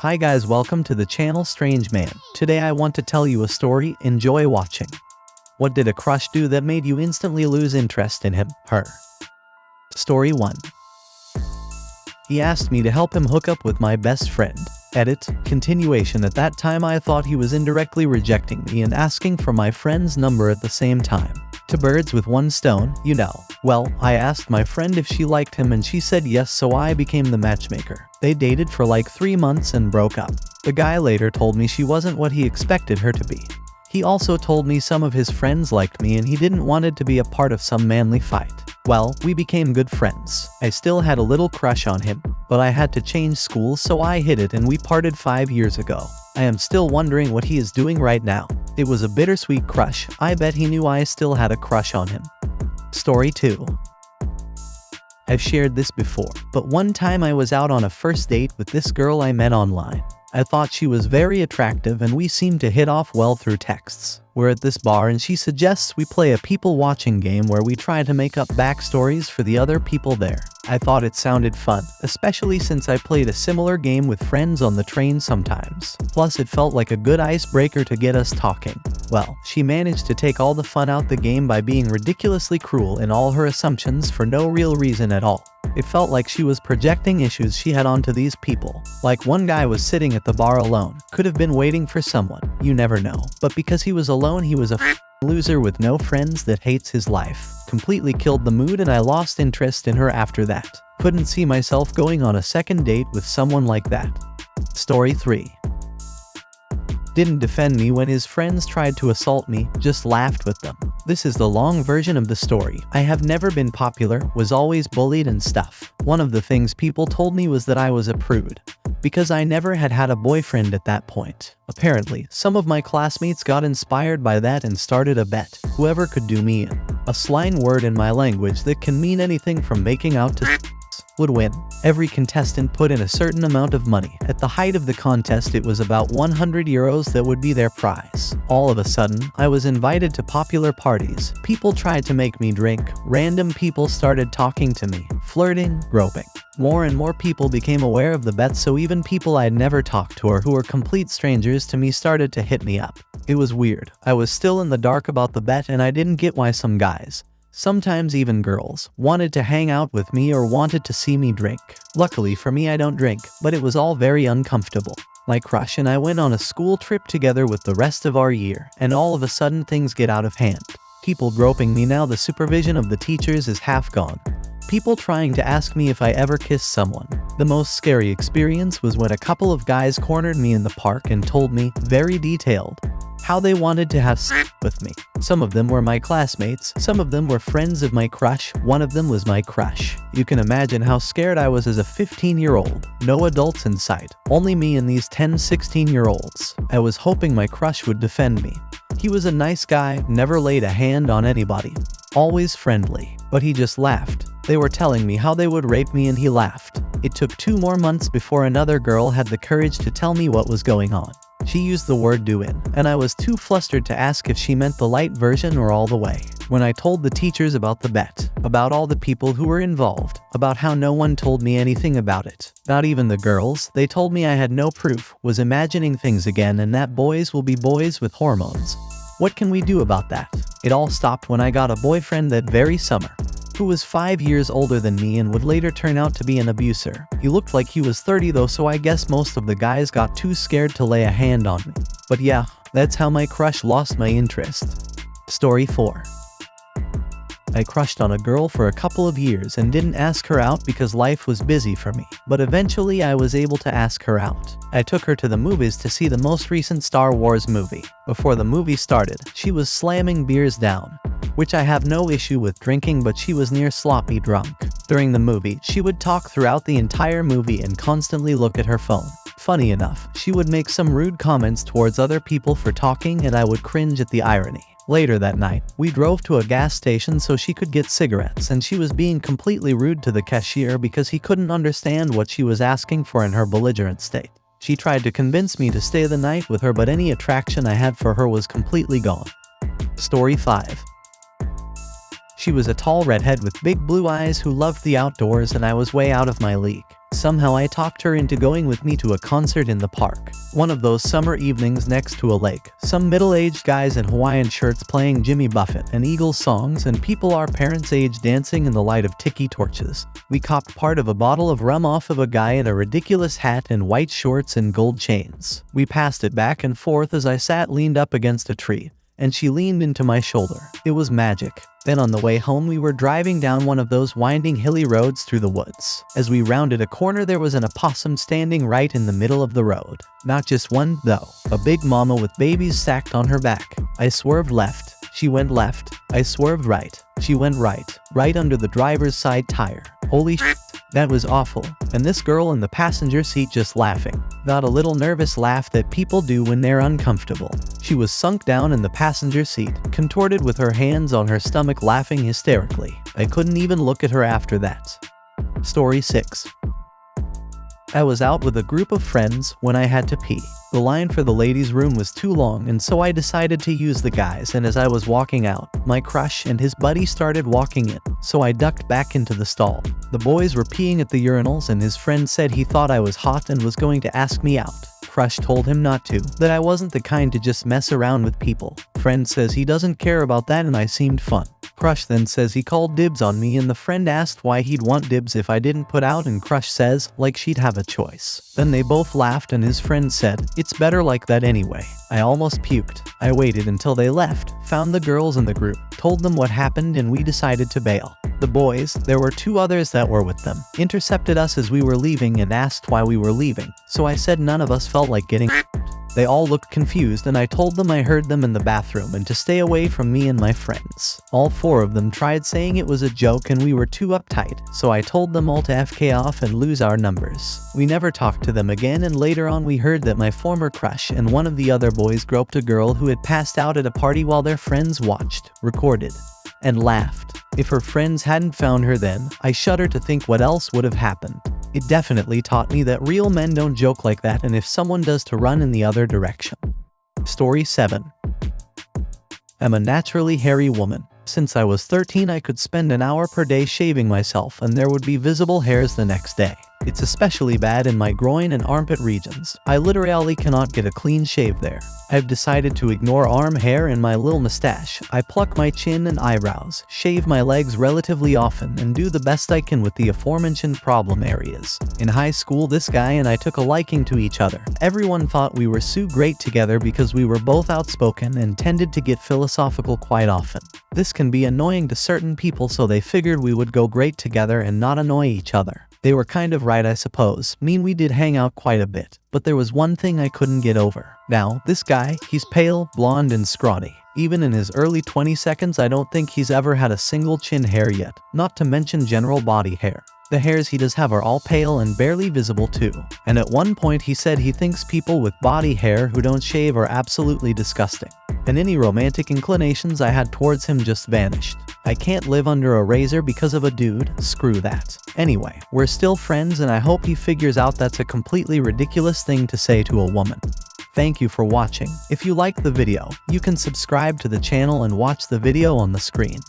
Hi guys, welcome to the channel Strange Man. Today I want to tell you a story, enjoy watching. What did a crush do that made you instantly lose interest in him, her? Story 1. He asked me to help him hook up with my best friend. Edit, continuation. At that time I thought he was indirectly rejecting me and asking for my friend's number at the same time. Two birds with one stone, you know. Well, I asked my friend if she liked him and she said yes, so I became the matchmaker. They dated for like 3 months and broke up. The guy later told me she wasn't what he expected her to be. He also told me some of his friends liked me and he didn't want it to be a part of some manly fight. Well, we became good friends. I still had a little crush on him, but I had to change schools so I hid it and we parted 5 years ago. I am still wondering what he is doing right now. It was a bittersweet crush. I bet he knew I still had a crush on him. Story 2. I've shared this before, but one time I was out on a first date with this girl I met online. I thought she was very attractive and we seemed to hit off well through texts. We're at this bar and she suggests we play a people watching game where we try to make up backstories for the other people there. I thought it sounded fun, especially since I played a similar game with friends on the train sometimes. Plus it felt like a good icebreaker to get us talking. Well, she managed to take all the fun out the game by being ridiculously cruel in all her assumptions for no real reason at all. It felt like she was projecting issues she had onto these people. Like one guy was sitting at the bar alone, could have been waiting for someone, you never know. But because he was alone, he was a loser with no friends that hates his life. Completely killed the mood and I lost interest in her after that. Couldn't see myself going on a second date with someone like that. Story 3. Didn't defend me when his friends tried to assault me, just laughed with them. This is the long version of the story. I have never been popular, was always bullied and stuff. One of the things people told me was that I was a prude, because I never had a boyfriend at that point. Apparently, some of my classmates got inspired by that and started a bet. Whoever could do me in. A slang word in my language that can mean anything from making out to would win. Every contestant put in a certain amount of money. At the height of the contest it was about 100 euros that would be their prize. All of a sudden, I was invited to popular parties. People tried to make me drink. Random people started talking to me, flirting, groping. More and more people became aware of the bet, so even people I'd never talked to or who were complete strangers to me started to hit me up. It was weird. I was still in the dark about the bet and I didn't get why some guys, sometimes even girls, wanted to hang out with me or wanted to see me drink. Luckily for me I don't drink, but it was all very uncomfortable. My crush and I went on a school trip together with the rest of our year, and all of a sudden things get out of hand. People groping me. Now the supervision of the teachers is half gone. People trying to ask me if I ever kissed someone. The most scary experience was when a couple of guys cornered me in the park and told me, very detailed, how they wanted to have sex with me. Some of them were my classmates, some of them were friends of my crush, one of them was my crush. You can imagine how scared I was as a 15-year-old. No adults in sight, only me and these 16-year-olds. I was hoping my crush would defend me. He was a nice guy, never laid a hand on anybody. Always friendly, but he just laughed. They were telling me how they would rape me and he laughed. It took 2 more months before another girl had the courage to tell me what was going on. She used the word do in, and I was too flustered to ask if she meant the light version or all the way. When I told the teachers about the bet, about all the people who were involved, about how no one told me anything about it, not even the girls, they told me I had no proof, was imagining things again, and that boys will be boys with hormones. What can we do about that? It all stopped when I got a boyfriend that very summer, who was 5 years older than me and would later turn out to be an abuser. He looked like he was 30 though, so I guess most of the guys got too scared to lay a hand on me. But yeah, that's how my crush lost my interest. Story 4. I crushed on a girl for a couple of years and didn't ask her out because life was busy for me. But eventually I was able to ask her out. I took her to the movies to see the most recent Star Wars movie. Before the movie started, she was slamming beers down, which I have no issue with drinking, but she was near sloppy drunk. During the movie, she would talk throughout the entire movie and constantly look at her phone. Funny enough, she would make some rude comments towards other people for talking and I would cringe at the irony. Later that night, we drove to a gas station so she could get cigarettes and she was being completely rude to the cashier because he couldn't understand what she was asking for in her belligerent state. She tried to convince me to stay the night with her, but any attraction I had for her was completely gone. Story 5. She was a tall redhead with big blue eyes who loved the outdoors and I was way out of my league. Somehow I talked her into going with me to a concert in the park. One of those summer evenings next to a lake. Some middle-aged guys in Hawaiian shirts playing Jimmy Buffett and Eagles songs, and people our parents' age dancing in the light of tiki torches. We copped part of a bottle of rum off of a guy in a ridiculous hat and white shorts and gold chains. We passed it back and forth as I sat leaned up against a tree, and she leaned into my shoulder. It was magic. Then on the way home we were driving down one of those winding hilly roads through the woods. As we rounded a corner there was an opossum standing right in the middle of the road. Not just one, though. A big mama with babies stacked on her back. I swerved left. She went left. I swerved right. She went right. Right under the driver's side tire. Holy shit. That was awful. And this girl in the passenger seat just laughing. Not a little nervous laugh that people do when they're uncomfortable. She was sunk down in the passenger seat, contorted with her hands on her stomach, laughing hysterically. I couldn't even look at her after that. Story 6. I was out with a group of friends when I had to pee. The line for the ladies' room was too long, and so I decided to use the guys, and as I was walking out, my crush and his buddy started walking in, so I ducked back into the stall. The boys were peeing at the urinals, and his friend said he thought I was hot and was going to ask me out. Crush told him not to, that I wasn't the kind to just mess around with people. Friend says he doesn't care about that and I seemed fun. Crush then says he called dibs on me, and the friend asked why he'd want dibs if I didn't put out, and Crush says, like she'd have a choice. Then they both laughed and his friend said, it's better like that anyway. I almost puked. I waited until they left, found the girls in the group, told them what happened, and we decided to bail. The boys, there were 2 others that were with them, intercepted us as we were leaving and asked why we were leaving, so I said none of us felt like getting They all looked confused, and I told them I heard them in the bathroom and to stay away from me and my friends. All 4 of them tried saying it was a joke and we were too uptight, so I told them all to FK off and lose our numbers. We never talked to them again, and later on we heard that my former crush and one of the other boys groped a girl who had passed out at a party while their friends watched, recorded, and laughed. If her friends hadn't found her then, I shudder to think what else would have happened. It definitely taught me that real men don't joke like that, and if someone does, to run in the other direction. Story 7. I'm a naturally hairy woman. Since I was 13 I could spend an hour per day shaving myself and there would be visible hairs the next day. It's especially bad in my groin and armpit regions. I literally cannot get a clean shave there. I've decided to ignore arm hair and my little mustache. I pluck my chin and eyebrows, shave my legs relatively often, and do the best I can with the aforementioned problem areas. In high school this guy and I took a liking to each other. Everyone thought we were so great together because we were both outspoken and tended to get philosophical quite often. This can be annoying to certain people, so they figured we would go great together and not annoy each other. They were kind of right, I suppose. We did hang out quite a bit, but there was one thing I couldn't get over. Now, this guy, he's pale, blonde, and scrawny. Even in his early 22nd, I don't think he's ever had a single chin hair yet, not to mention general body hair. The hairs he does have are all pale and barely visible too. And at one point he said he thinks people with body hair who don't shave are absolutely disgusting. And any romantic inclinations I had towards him just vanished. I can't live under a razor because of a dude, screw that. Anyway, we're still friends and I hope he figures out that's a completely ridiculous thing to say to a woman. Thank you for watching. If you liked the video, you can subscribe to the channel and watch the video on the screen.